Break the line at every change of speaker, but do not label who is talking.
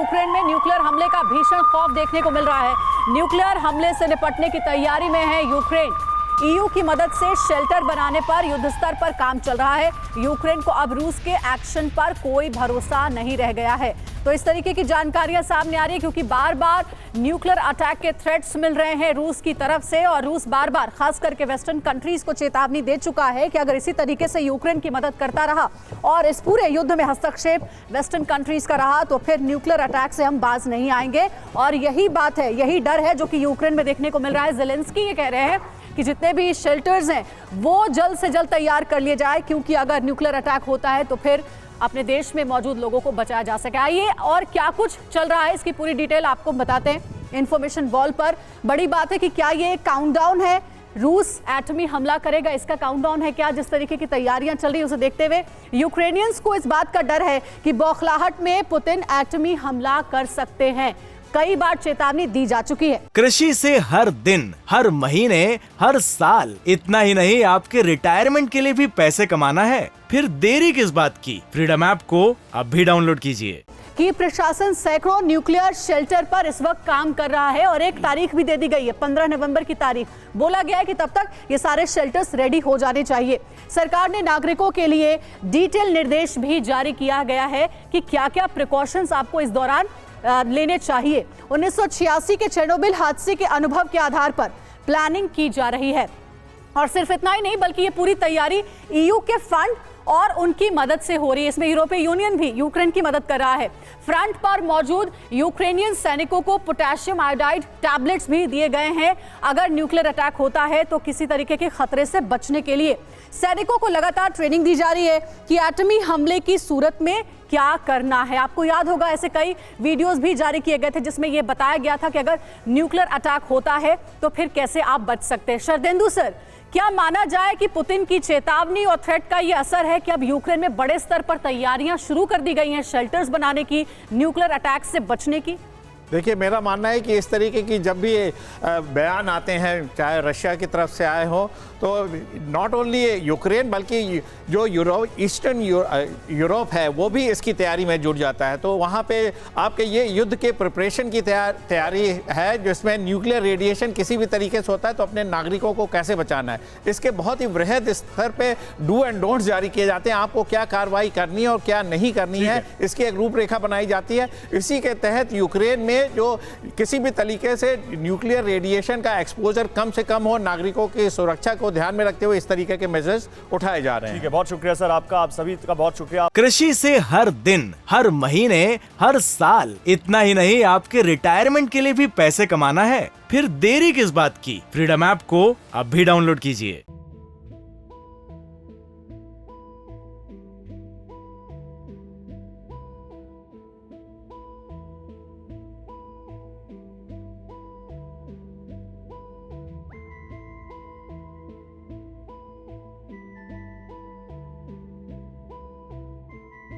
Ukraine में nuclear हमले का भीषण खौफ देखने को मिल रहा है। न्यूक्लियर हमले से निपटने की तैयारी में है यूक्रेन। ईयू की मदद से शेल्टर बनाने पर युद्ध स्तर पर काम चल रहा है। यूक्रेन को अब रूस के एक्शन पर कोई भरोसा नहीं रह गया है। तो इस तरीके की जानकारियां सामने आ रही है क्योंकि बार बार न्यूक्लियर अटैक के थ्रेट्स मिल रहे हैं रूस की तरफ से, और रूस बार बार खास करके वेस्टर्न कंट्रीज को चेतावनी दे चुका है कि अगर इसी तरीके से यूक्रेन की मदद करता रहा और इस पूरे युद्ध में हस्तक्षेप वेस्टर्न कंट्रीज का रहा तो फिर न्यूक्लियर अटैक से हम बाज नहीं आएंगे। और यही बात है, यही डर है जो कि यूक्रेन में देखने को मिल रहा है। ज़ेलेंस्की ये कह रहे हैं कि जितने भी शेल्टर्स हैं वो जल्द से जल्द तैयार कर लिए जाए, क्योंकि अगर न्यूक्लियर अटैक होता है तो फिर अपने देश में मौजूद लोगों को बचाया जा सके। आइए और क्या कुछ चल रहा है इसकी पूरी डिटेल आपको बताते हैं इंफॉर्मेशन वॉल पर। बड़ी बात है कि क्या ये काउंटडाउन है, रूस एटमी हमला करेगा, इसका काउंटडाउन है क्या? जिस तरीके की तैयारियां चल रही है उसे देखते हुए यूक्रेनियंस को इस बात का डर है कि बौखलाहट में पुतिन एटमी हमला कर सकते हैं। कई बार चेतावनी दी जा चुकी है।
कृषि से हर दिन, हर महीने, हर साल, इतना ही नहीं आपके रिटायरमेंट के लिए भी पैसे कमाना है, फिर देरी किस बात की? फ्रीडम ऐप को अब भी डाउनलोड कीजिए।
कि प्रशासन सैकड़ों न्यूक्लियर शेल्टर पर इस वक्त काम कर रहा है और एक तारीख भी दे दी गई है, 15 नवंबर की तारीख। बोला गया है कि तब तक ये सारे शेल्टर्स रेडी हो जाने चाहिए। सरकार ने नागरिकों के लिए डिटेल निर्देश भी जारी किया गया है कि क्या क्या प्रिकॉशंस आपको इस दौरान लेने चाहिए। 1986 के चेरनोबिल हादसे के अनुभव के आधार पर प्लानिंग की जा रही है। और सिर्फ इतना ही नहीं बल्कि ये पूरी तैयारी ईयू के फंड और उनकी मदद से हो रही है। इसमें यूरोपीय यूनियन भी यूक्रेन की मदद कर रहा है। फ्रंट पर मौजूद यूक्रेनियन सैनिकों को पोटेशियम आयोडाइड टैबलेट्स भी दिए गए हैं अगर न्यूक्लियर अटैक होता है तो किसी तरीके के खतरे से बचने के लिए। सैनिकों को लगातार ट्रेनिंग दी जा रही है कि एटमी हमले की सूरत में क्या करना है। आपको याद होगा ऐसे कई वीडियोस भी जारी किए गए थे जिसमें यह बताया गया था कि अगर न्यूक्लियर अटैक होता है तो फिर कैसे आप बच सकते हैं। शरदेंदु सर, क्या माना जाए कि पुतिन की चेतावनी और थ्रेट का ये असर है कि अब यूक्रेन में बड़े स्तर पर तैयारियां शुरू कर दी गई हैं शेल्टर्स बनाने की, न्यूक्लियर अटैक से बचने की?
देखिए, मेरा मानना है कि इस तरीके की जब भी बयान आते हैं, चाहे रशिया की तरफ से आए हो, तो नॉट ओनली यूक्रेन बल्कि जो ईस्टर्न यूरोप है वो भी इसकी तैयारी में जुट जाता है। तो वहाँ पे आपके ये युद्ध के प्रिपरेशन की तैयारी है जिसमें न्यूक्लियर रेडिएशन किसी भी तरीके से होता है तो अपने नागरिकों को कैसे बचाना है, इसके बहुत ही वृहद स्तर पे डू एंड डोंट्स जारी किए जाते हैं। आपको क्या कार्रवाई करनी है और क्या नहीं करनी है, इसकी एक रूपरेखा बनाई जाती है। इसी के तहत यूक्रेन में जो किसी भी तरीके से न्यूक्लियर रेडिएशन का एक्सपोजर कम से कम हो, नागरिकों की सुरक्षा को ध्यान में रखते हुए इस तरीके के मेजर्स उठाए जा रहे हैं।
ठीक है, बहुत शुक्रिया सर आपका, आप सभी का बहुत शुक्रिया।
कृषि से हर दिन, हर महीने, हर साल, इतना ही नहीं आपके रिटायरमेंट के लिए भी पैसे कमाना है, फिर देरी किस बात की? फ्रीडम ऐप को अब भी डाउनलोड कीजिए।